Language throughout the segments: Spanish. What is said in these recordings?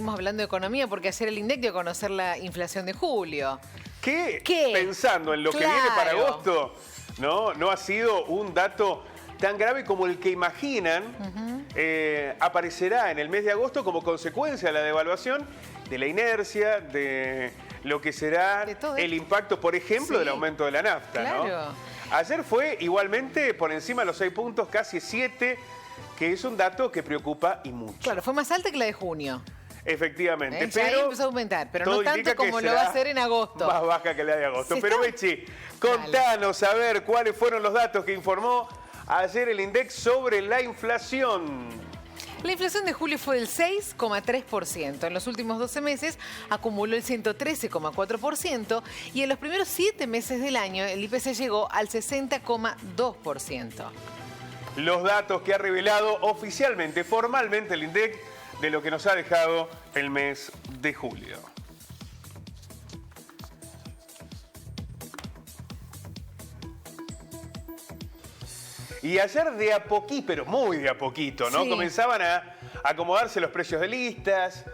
seguimos hablando de economía porque ayer el INDEC dio a conocer la inflación de julio. ¿Qué? ¿Qué? Pensando en lo que viene para agosto, no ha sido un dato tan grave como el que imaginan. Aparecerá en el mes de agosto como consecuencia de la devaluación, de la inercia, de lo que será el impacto, por ejemplo, del aumento de la nafta. Claro. ¿No? Ayer fue igualmente por encima de los 6 puntos, casi 7, que es un dato que preocupa y mucho. Claro, fue más alta que la de junio. Efectivamente, Ya ahí empezó a aumentar, pero no tanto como lo va a hacer en agosto. Más baja que la de agosto. Pero Mechi, contanos a ver cuáles fueron los datos que informó ayer el INDEC sobre la inflación. La inflación de julio fue del 6,3%. En los últimos 12 meses acumuló el 113,4% y en los primeros 7 meses del año el IPC llegó al 60,2%. Los datos que ha revelado oficialmente, formalmente el INDEC de lo que nos ha dejado el mes de julio. Y ayer de a poquito, pero muy de a poquito, ¿no? Sí. Comenzaban a acomodarse los precios de listas,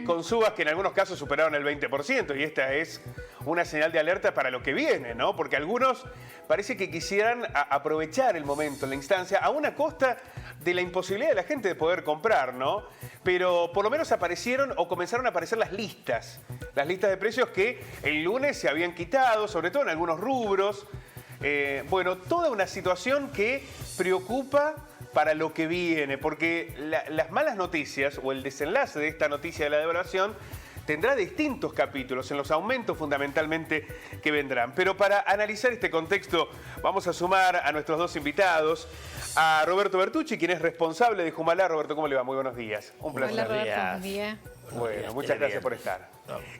con subas que en algunos casos superaron el 20%. Y esta es una señal de alerta para lo que viene, ¿no? Porque algunos parece que quisieran aprovechar el momento, la instancia, a una costa de la imposibilidad de la gente de poder comprar, ¿no? Pero por lo menos aparecieron o comenzaron a aparecer las listas de precios que el lunes se habían quitado, sobre todo en algunos rubros. Bueno, toda una situación que preocupa para lo que viene, porque las malas noticias o el desenlace de esta noticia de la devaluación tendrá distintos capítulos en los aumentos fundamentalmente que vendrán. Pero para analizar este contexto vamos a sumar a nuestros dos invitados, a Roberto Bertucci, quien es responsable de Jumalá. Roberto, ¿cómo le va? Muy buenos días. Un placer. Hola, Roberto, buen día. Bueno, muchas gracias por estar.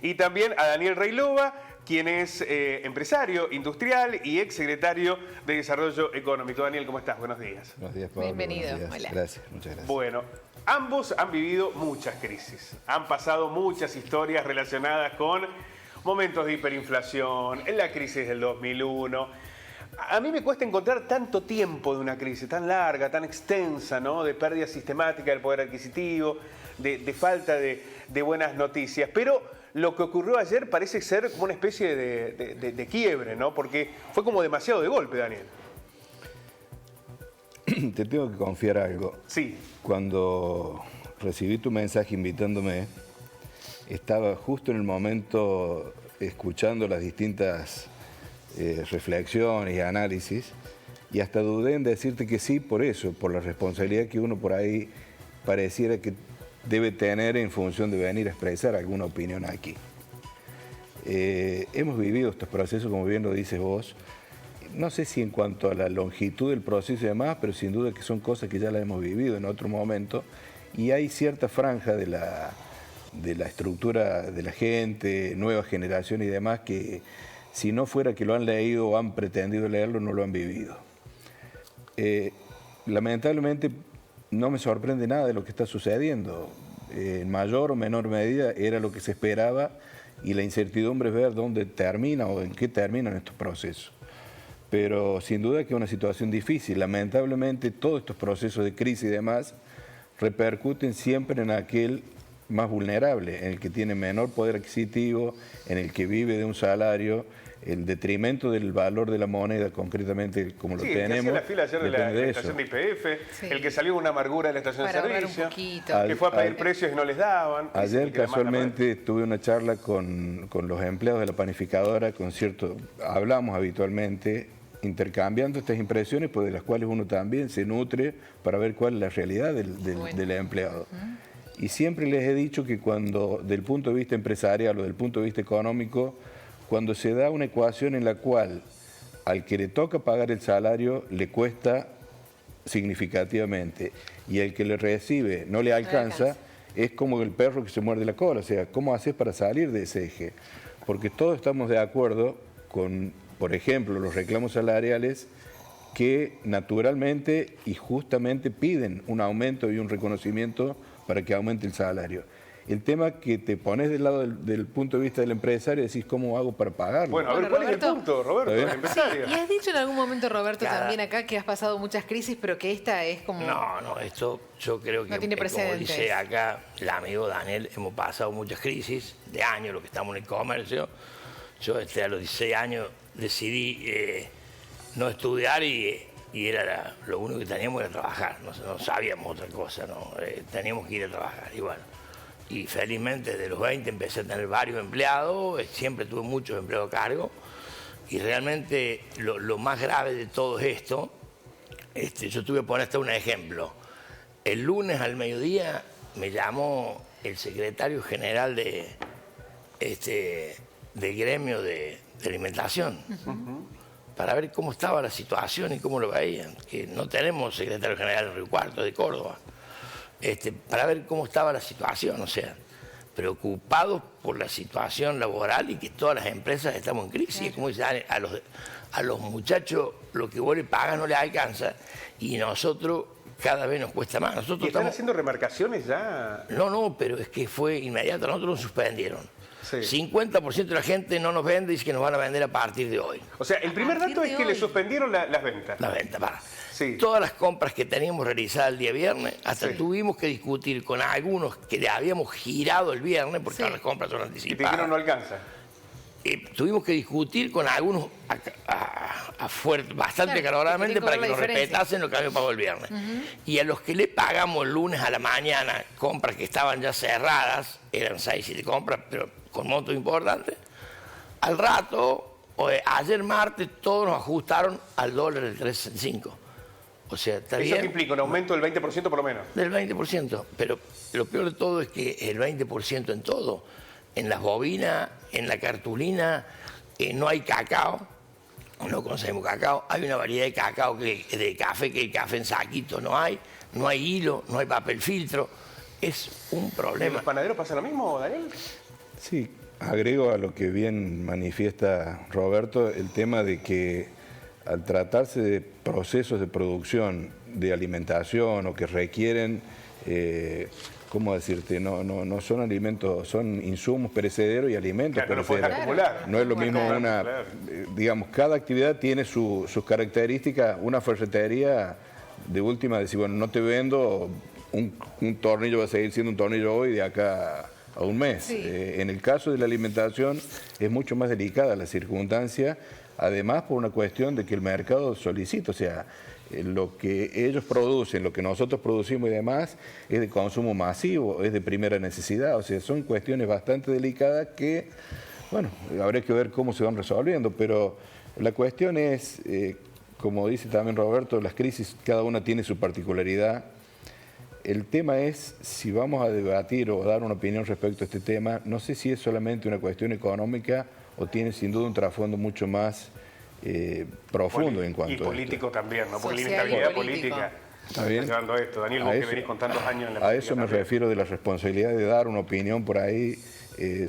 Y también a Daniel Reilova, quien es empresario industrial y exsecretario de Desarrollo Económico. Daniel, ¿cómo estás? Buenos días. Buenos días, Pablo. Bienvenido. Buenos días. Hola. Gracias, muchas gracias. Bueno, ambos han vivido muchas crisis. Han pasado muchas historias relacionadas con momentos de hiperinflación, en la crisis del 2001. A mí me cuesta encontrar tanto tiempo de una crisis tan larga, tan extensa, ¿no? De pérdida sistemática del poder adquisitivo, de falta de buenas noticias. Pero lo que ocurrió ayer parece ser como una especie de quiebre, ¿no? Porque fue como demasiado de golpe, Daniel. Te tengo que confiar algo. Sí. Cuando recibí tu mensaje invitándome, estaba justo en el momento escuchando las distintas reflexiones y análisis, y hasta dudé en decirte que sí por eso, por la responsabilidad que uno por ahí pareciera que debe tener en función de venir a expresar alguna opinión aquí. Hemos vivido estos procesos, como bien lo dices vos, no sé si en cuanto a la longitud del proceso y demás, pero sin duda que son cosas que ya las hemos vivido en otro momento, y hay cierta franja de la estructura de la gente, nueva generación y demás, que si no fuera que lo han leído o han pretendido leerlo, no lo han vivido. Lamentablemente no me sorprende nada de lo que está sucediendo. En mayor o menor medida era lo que se esperaba, y la incertidumbre es ver dónde termina o en qué terminan estos procesos. Pero sin duda que es una situación difícil. Lamentablemente todos estos procesos de crisis y demás repercuten siempre en aquel más vulnerable, en el que tiene menor poder adquisitivo, en el que vive de un salario, en detrimento del valor de la moneda, concretamente como lo tenemos. El que hacía la fila ayer de la estación de YPF, el que salió con una amargura de la estación de servicio, que fue a pedir precios y no les daban. Ayer casualmente tuve una charla con los empleados de la panificadora, hablamos habitualmente, intercambiando estas impresiones, pues de las cuales uno también se nutre para ver cuál es la realidad del empleado. Y siempre les he dicho que cuando, del punto de vista empresarial o del punto de vista económico, cuando se da una ecuación en la cual al que le toca pagar el salario le cuesta significativamente y al que le recibe no le alcanza, es como el perro que se muerde la cola. O sea, ¿cómo haces para salir de ese eje? Porque todos estamos de acuerdo con, por ejemplo, los reclamos salariales que naturalmente y justamente piden un aumento y un reconocimiento para que aumente el salario. El tema que te pones del lado del punto de vista del empresario y decís, ¿cómo hago para pagarlo? Bueno, a ver, ¿cuál es el punto, Roberto, del empresario? Y has dicho en algún momento, Roberto, también acá que has pasado muchas crisis, pero que esta es como... No, esto yo creo que, no tiene como precedentes. dice acá el amigo Daniel, hemos pasado muchas crisis de años, lo que estamos en el comercio. Yo a los 16 años decidí no estudiar y era lo único que teníamos era trabajar, no sabíamos otra cosa, ¿no? Teníamos que ir a trabajar y bueno. Y felizmente desde los 20 empecé a tener varios empleados, siempre tuve muchos empleados a cargo y realmente lo más grave de todo esto, yo tuve que poner hasta un ejemplo. El lunes al mediodía me llamó el secretario general del gremio de alimentación para ver cómo estaba la situación y cómo lo veían, que no tenemos secretario general en Río Cuarto, de Córdoba. Para ver cómo estaba la situación, o sea, preocupados por la situación laboral y que todas las empresas estamos en crisis. Claro. Como dice, a los muchachos lo que vos le pagas no les alcanza y nosotros cada vez nos cuesta más. Nosotros ¿Y están haciendo remarcaciones ya? No, pero es que fue inmediato, nosotros nos suspendieron. Sí. 50% de la gente no nos vende y dice que nos van a vender a partir de hoy. O sea, el primer dato es que le suspendieron las ventas. Las ventas, para. Sí. Todas las compras que teníamos realizadas el día viernes, hasta tuvimos que discutir con algunos que le habíamos girado el viernes, porque todas las compras son anticipadas. Y te dijeron no alcanza. Tuvimos que discutir con algunos bastante acaloradamente para que nos respetasen lo que habíamos pagado el viernes. Y a los que le pagamos el lunes a la mañana, compras que estaban ya cerradas, eran 6, 7 compras, pero con montos importantes, al rato, ayer martes, todos nos ajustaron al dólar del 3.5. O sea, está bien. ¿Eso qué implica? ¿Un aumento del 20% por lo menos? Del 20%. Pero lo peor de todo es que el 20% en todo. En las bobinas, en la cartulina, no hay cacao. No conseguimos cacao. Hay una variedad de cacao, de café, que el café en saquito no hay. No hay hilo, no hay papel filtro. Es un problema. ¿En los panaderos pasa lo mismo, Daniel? Sí, agrego a lo que bien manifiesta Roberto el tema de que al tratarse de procesos de producción, de alimentación o que requieren, ¿cómo decirte? No son alimentos, son insumos perecederos y alimentos perecederos. No es lo mismo digamos, cada actividad tiene sus características. Una ferretería de última, decir, bueno, no te vendo, un tornillo va a seguir siendo un tornillo hoy de acá a un mes. Sí. En el caso de la alimentación es mucho más delicada la circunstancia, además por una cuestión de que el mercado solicita, o sea, lo que ellos producen, lo que nosotros producimos y demás, es de consumo masivo, es de primera necesidad, o sea, son cuestiones bastante delicadas que, bueno, habrá que ver cómo se van resolviendo, pero la cuestión es, como dice también Roberto, las crisis, cada una tiene su particularidad. El tema es, si vamos a debatir o dar una opinión respecto a este tema, no sé si es solamente una cuestión económica o tiene sin duda un trasfondo mucho más profundo en cuanto a político esto. También, ¿no? Por la inestabilidad política. ¿Está bien? Llevando esto. Daniel, vos que venís con tantos años en la política. A eso me refiero de la responsabilidad de dar una opinión por ahí.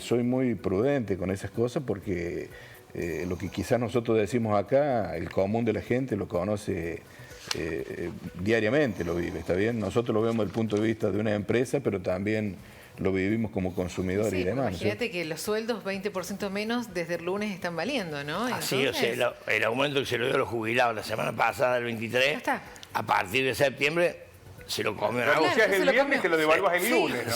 Soy muy prudente con esas cosas porque lo que quizás nosotros decimos acá, el común de la gente lo conoce diariamente, lo vive, ¿está bien? Nosotros lo vemos desde el punto de vista de una empresa, pero también lo vivimos como consumidores y demás. Imagínate, ¿sí? Que los sueldos 20% menos desde el lunes están valiendo, ¿no? Así, o sea, el aumento que se lo dio a los jubilados la semana pasada, el 23, a partir de septiembre se lo comió. Lo negocias el viernes y te lo devaluas el lunes, ¿no?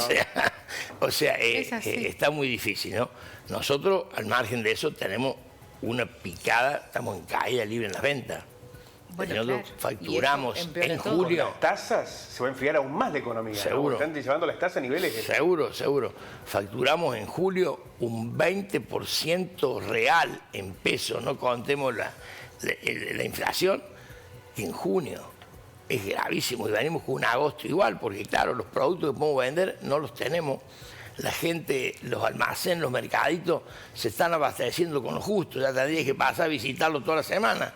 O sea, está muy difícil, ¿no? Nosotros, al margen de eso, tenemos una picada, estamos en caída libre en las ventas. Bueno, nosotros facturamos en julio. Las tasas se va a enfriar aún más la economía. Seguro. ¿No? Están llevando las tasas a niveles. Seguro. Facturamos en julio un 20% real en pesos, no contemos la inflación, en junio. Es gravísimo y venimos con un agosto igual, porque claro, los productos que podemos vender no los tenemos. La gente, los almacenes, los mercaditos se están abasteciendo con lo justo. Ya tendrías que pasar a visitarlo toda la semana.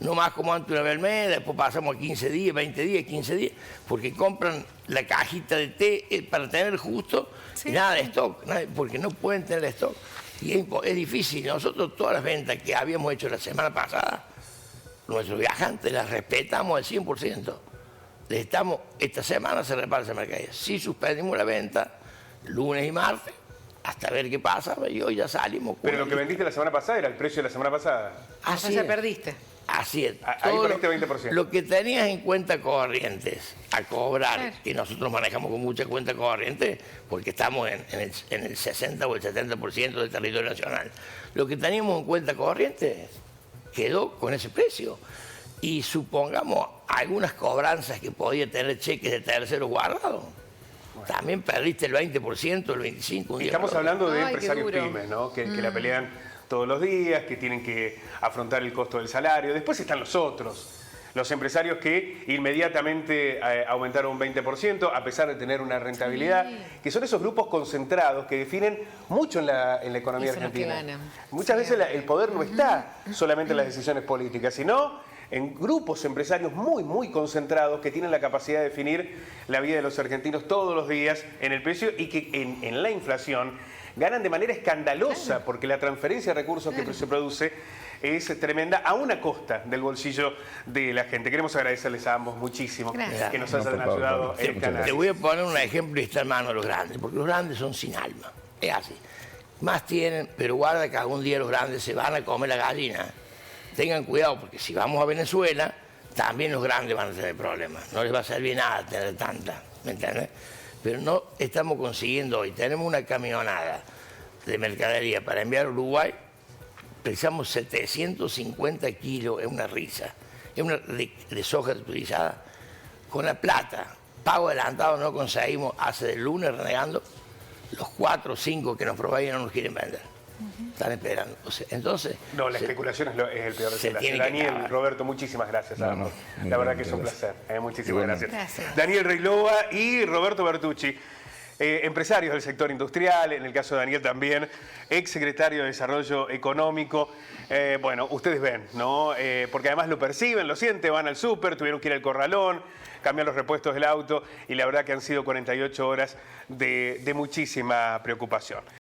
No más como antes una vez al mes, después pasamos a 15 días, 20 días, 15 días, porque compran la cajita de té para tener justo y nada de stock, porque no pueden tener stock. Y es difícil. Nosotros todas las ventas que habíamos hecho la semana pasada, nuestros viajantes las respetamos al 100%. Esta semana se repara esa mercadería. Si suspendimos la venta, lunes y martes, hasta ver qué pasa, y hoy ya salimos. Pero lo que vendiste la semana pasada era el precio de la semana pasada. Así ya es. perdiste. Así es. Ahí Todo perdiste 20%. Lo que tenías en cuenta corrientes a cobrar, Claro. que nosotros manejamos con mucha cuenta corriente, porque estamos en el 60 o el 70% del territorio nacional. Lo que teníamos en cuenta corriente quedó con ese precio. Y supongamos algunas cobranzas que podía tener cheques de terceros guardados. También perdiste el 20%, el 25%. Estamos hablando de Ay, qué empresarios duro. pymes, ¿no? Que la pelean todos los días, que tienen que afrontar el costo del salario. Después están los otros, los empresarios que inmediatamente aumentaron un 20%, a pesar de tener una rentabilidad, que son esos grupos concentrados que definen mucho en la economía Y son los que argentina. ganan. Muchas veces el poder no está solamente en las decisiones políticas, sino en grupos empresarios muy, muy concentrados que tienen la capacidad de definir la vida de los argentinos todos los días en el precio y que en la inflación ganan de manera escandalosa porque la transferencia de recursos que se produce es tremenda a una costa del bolsillo de la gente. Queremos agradecerles a ambos muchísimo Gracias. que nos No, hayan por favor, ayudado Pablo. en el Muchas canal. Te voy a poner un ejemplo y está en manos de los grandes, porque los grandes son sin alma. Es así. Más tienen, pero guarda que algún día los grandes se van a comer la gallina. Tengan cuidado, porque si vamos a Venezuela, también los grandes van a tener problemas. No les va a servir nada tener tanta, ¿me entiendes? Pero no estamos consiguiendo hoy. Tenemos una camionada de mercadería para enviar a Uruguay. Precisamos 750 kilos, es una risa. Es una de soja utilizada. Con la plata, pago adelantado no conseguimos, hace del lunes renegando, los 4 o 5 que nos proveían no nos quieren vender. Están esperando. O sea, entonces... No, la especulación es el peor se desenlace. tiene que Daniel, acabar. Roberto, muchísimas gracias. a No, ambos. no, La verdad que es un gracias. placer. Muchísimas Igualmente. gracias. Gracias. Daniel Reiloa y Roberto Bertucci, empresarios del sector industrial, en el caso de Daniel también, ex secretario de Desarrollo Económico. Bueno, ustedes ven, ¿no? Porque además lo perciben, lo sienten, van al súper, tuvieron que ir al corralón, cambiar los repuestos del auto y la verdad que han sido 48 horas de muchísima preocupación.